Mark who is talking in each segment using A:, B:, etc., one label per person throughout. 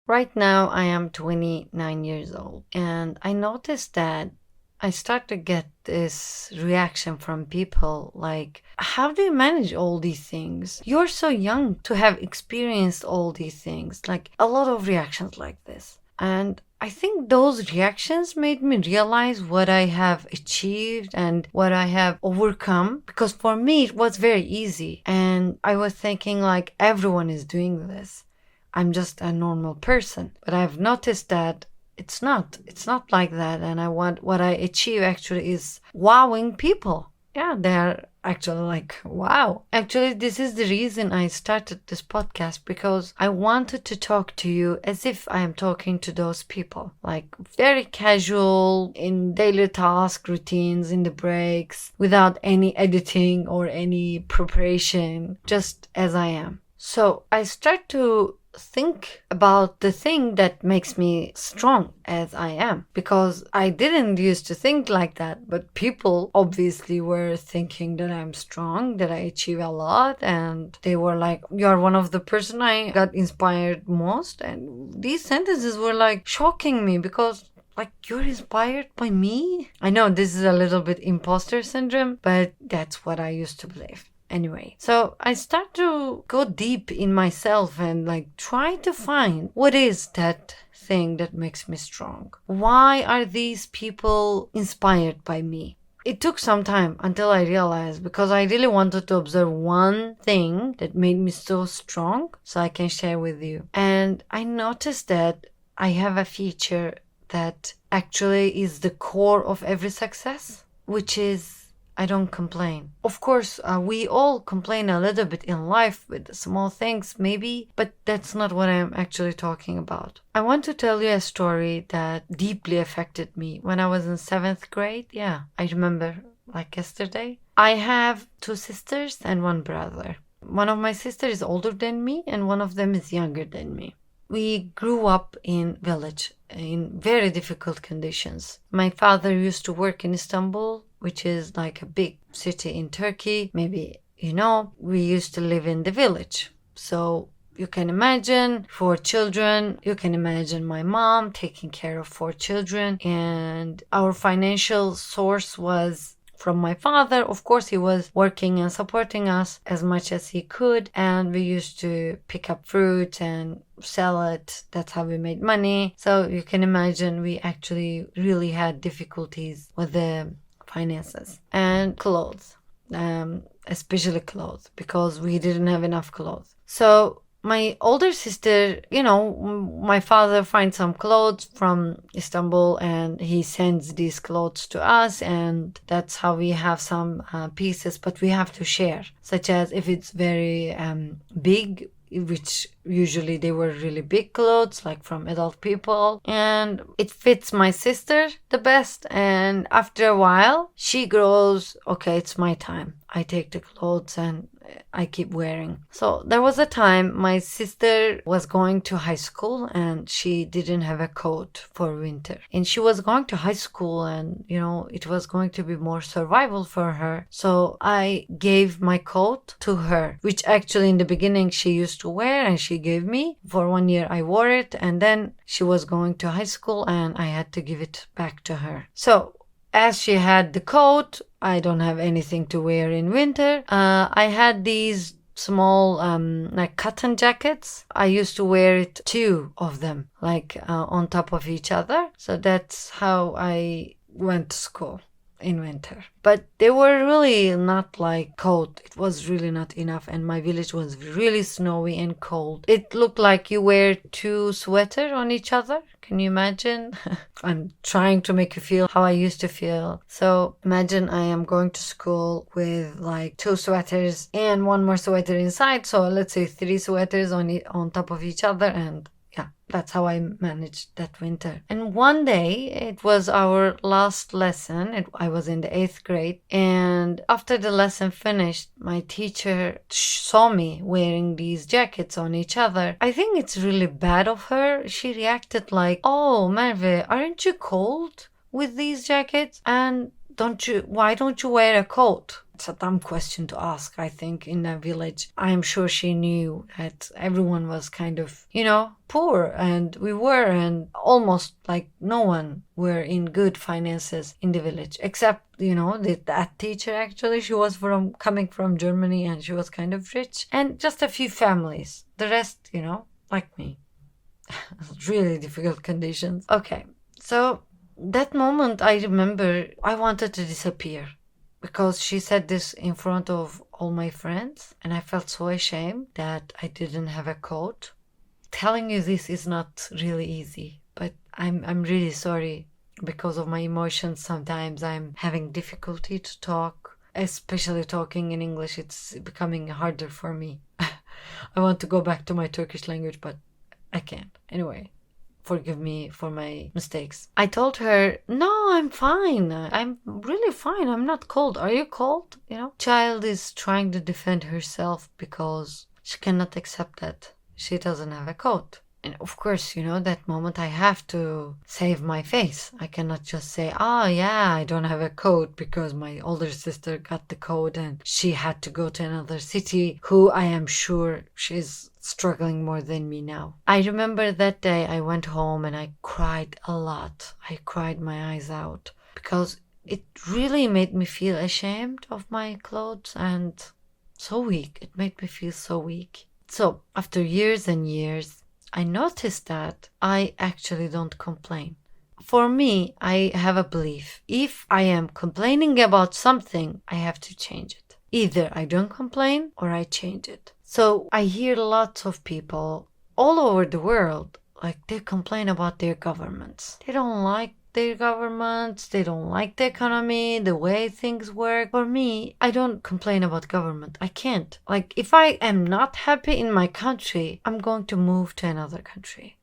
A: Right now, I am 29 years old, and I noticed that I start to get this reaction from people like, how do you manage all these things? You're so young to have experienced all these things. Like, a lot of reactions like this. And I think those reactions made me realize what I have achieved and what I have overcome. Because for me, it was very easy. And I was thinking, like, everyone is doing this. I'm just a normal person. But I've noticed that it's not. It's not like that. And I want what I achieve actually is wowing people. Yeah, they're actually like, wow. Actually, this is the reason I started this podcast because I wanted to talk to you as if I am talking to those people. Like very casual in daily task routines, in the breaks, without any editing or any preparation, just as I am. So I start to think about the thing that makes me strong as I am because I didn't used to think like that, but people obviously were thinking that I'm strong, that I achieve a lot, and they were like, you're one of the person I got inspired most. And these sentences were like shocking me because like, you're inspired by me? I know this is a little bit imposter syndrome, but that's what I used to believe. Anyway, so I start to go deep in myself and like try to find what is that thing that makes me strong. Why are these people inspired by me? It took some time until I realized because I really wanted to observe one thing that made me so strong so I can share with you. And I noticed that I have a feature that actually is the core of every success, which is I don't complain. Of course, we all complain a little bit in life with small things, maybe, but that's not what I'm actually talking about. I want to tell you a story that deeply affected me when I was in 7th grade. Yeah, I remember like yesterday. I have 2 sisters and 1 brother. One of my sisters is older than me and one of them is younger than me. We grew up in village in very difficult conditions. My father used to work in Istanbul, which is like a big city in Turkey. Maybe you know, we used to live in the village. So you can imagine 4 children. You can imagine my mom taking care of 4 children. And our financial source was from my father. Of course, he was working and supporting us as much as he could. And we used to pick up fruit and sell it. That's how we made money. So you can imagine we actually really had difficulties with the finances and clothes, especially clothes, because we didn't have enough clothes. So my older sister, my father finds some clothes from Istanbul and he sends these clothes to us, and that's how we have some pieces, but we have to share, such as if it's very big, which usually they were really big clothes, like from adult people, and it fits my sister the best. And after a while, she grows, okay, it's my time. I take the clothes and I keep wearing. So there was a time my sister was going to high school and she didn't have a coat for winter. And she was going to high school and, it was going to be more survival for her. So I gave my coat to her, which actually in the beginning she used to wear and she gave me. For 1 year I wore it, and then she was going to high school and I had to give it back to her. So as she had the coat, I don't have anything to wear in winter. I had these small like cotton jackets. I used to wear it, 2 of them, like on top of each other. So that's how I went to school in winter. But they were really not like cold. It was really not enough, and my village was really snowy and cold. It looked like you wear 2 sweaters on each other. Can you imagine? I'm trying to make you feel how I used to feel. So imagine I am going to school with like 2 sweaters and 1 more sweater inside. So let's say 3 sweaters on top of each other, and yeah, that's how I managed that winter. And one day, it was our last lesson. I was in the 8th grade. And after the lesson finished, my teacher saw me wearing these jackets on each other. I think it's really bad of her. She reacted like, oh, Merve, aren't you cold with these jackets? And why don't you wear a coat? It's a dumb question to ask, I think, in a village. I'm sure she knew that everyone was kind of, poor, and we were, and almost like no one were in good finances in the village, except, that teacher actually. She was coming from Germany, and she was kind of rich, and just a few families. The rest, like me. Really difficult conditions. Okay, so that moment I remember I wanted to disappear because she said this in front of all my friends, and I felt so ashamed that I didn't have a coat. Telling you this is not really easy, but I'm really sorry. Because of my emotions, sometimes I'm having difficulty to talk, especially talking in English. It's becoming harder for me. I want to go back to my Turkish language, but I can't. Anyway, forgive me for my mistakes. I told her, no, I'm fine. I'm really fine. I'm not cold. Are you cold? Child is trying to defend herself because she cannot accept that she doesn't have a coat. And of course, that moment I have to save my face. I cannot just say, yeah, I don't have a coat because my older sister got the coat and she had to go to another city, who I am sure she's struggling more than me now. I remember that day I went home and I cried a lot. I cried my eyes out because it really made me feel ashamed of my clothes and so weak. It made me feel so weak. So after years and years, I noticed that I actually don't complain. For me, I have a belief. If I am complaining about something, I have to change it. Either I don't complain or I change it. So I hear lots of people all over the world, like they complain about their governments. They don't like their governments, they don't like the economy, the way things work. For me, I don't complain about government. I can't. Like, if I am not happy in my country, I'm going to move to another country.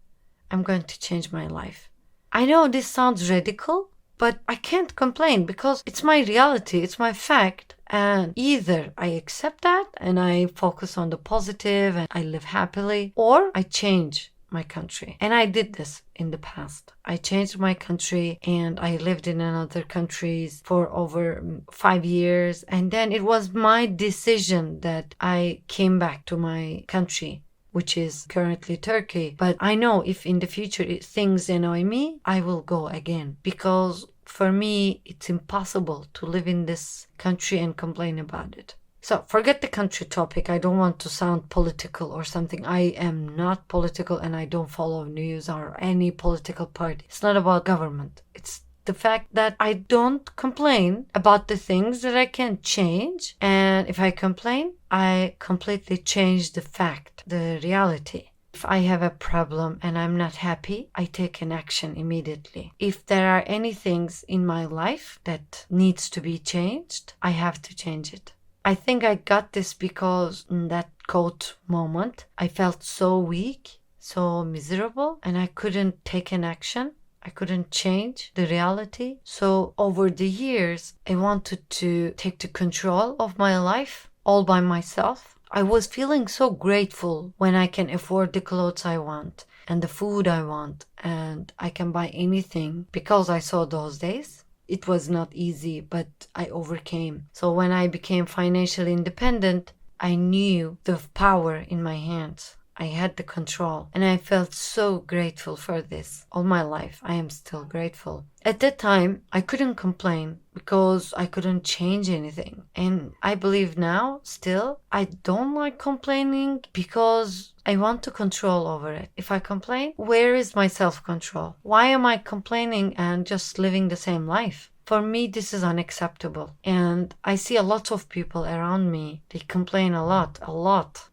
A: I'm going to change my life. I know this sounds radical, but I can't complain because it's my reality, it's my fact. And either I accept that and I focus on the positive and I live happily, or I change my country. And I did this in the past. I changed my country and I lived in another countries for over 5 years. And then it was my decision that I came back to my country, which is currently Turkey. But I know if in the future things annoy me, I will go again. Because for me, it's impossible to live in this country and complain about it. So forget the country topic. I don't want to sound political or something. I am not political and I don't follow news or any political party. It's not about government. It's the fact that I don't complain about the things that I can change. And if I complain, I completely change the fact, the reality. If I have a problem and I'm not happy, I take an action immediately. If there are any things in my life that needs to be changed, I have to change it. I think I got this because in that coat moment, I felt so weak, so miserable, and I couldn't take an action. I couldn't change the reality. So over the years, I wanted to take the control of my life all by myself. I was feeling so grateful when I can afford the clothes I want and the food I want, and I can buy anything because I saw those days. It was not easy, but I overcame. So when I became financially independent, I knew the power in my hands. I had the control, and I felt so grateful for this. All my life, I am still grateful. At that time, I couldn't complain because I couldn't change anything. And I believe now, still, I don't like complaining because I want to control over it. If I complain, where is my self-control? Why am I complaining and just living the same life? For me, this is unacceptable. And I see a lot of people around me. They complain a lot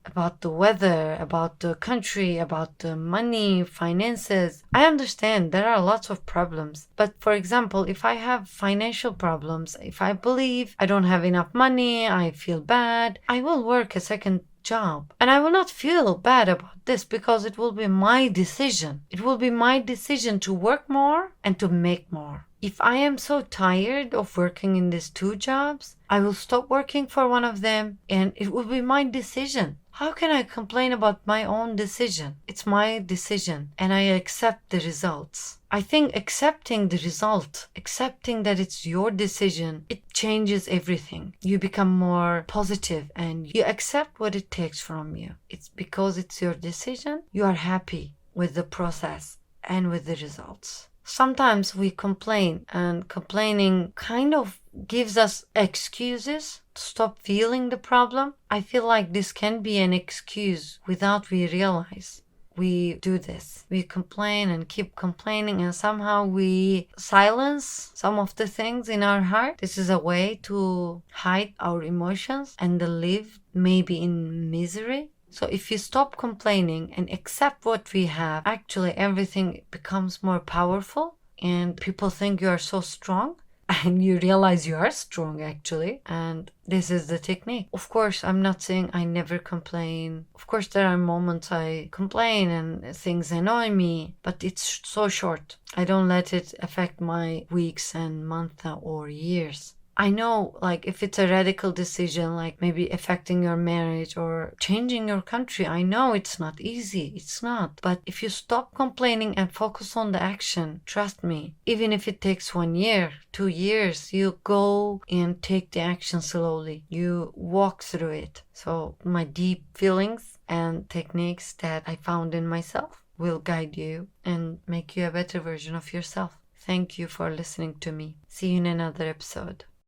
A: about the weather, about the country, about the money, finances. I understand there are lots of problems. But for example, if I have financial problems, if I believe I don't have enough money, I feel bad, I will work a second job. And I will not feel bad about this because it will be my decision. It will be my decision to work more and to make more. If I am so tired of working in these two jobs, I will stop working for one of them and it will be my decision. How can I complain about my own decision? It's my decision and I accept the results. I think accepting the result, accepting that it's your decision, it changes everything. You become more positive and you accept what it takes from you. It's because it's your decision, you are happy with the process and with the results. Sometimes we complain, and complaining kind of gives us excuses to stop feeling the problem. I feel like this can be an excuse without we realize. We do this. We complain and keep complaining, and somehow we silence some of the things in our heart. This is a way to hide our emotions and live maybe in misery. So if you stop complaining and accept what we have, actually everything becomes more powerful and people think you are so strong. And you realize you are strong actually. And this is the technique. Of course, I'm not saying I never complain. Of course, there are moments I complain and things annoy me, but it's so short. I don't let it affect my weeks and months or years. I know, like, if it's a radical decision, like maybe affecting your marriage or changing your country, I know it's not easy. It's not. But if you stop complaining and focus on the action, trust me, even if it takes 1 year, 2 years, you go and take the action slowly. You walk through it. So my deep feelings and techniques that I found in myself will guide you and make you a better version of yourself. Thank you for listening to me. See you in another episode.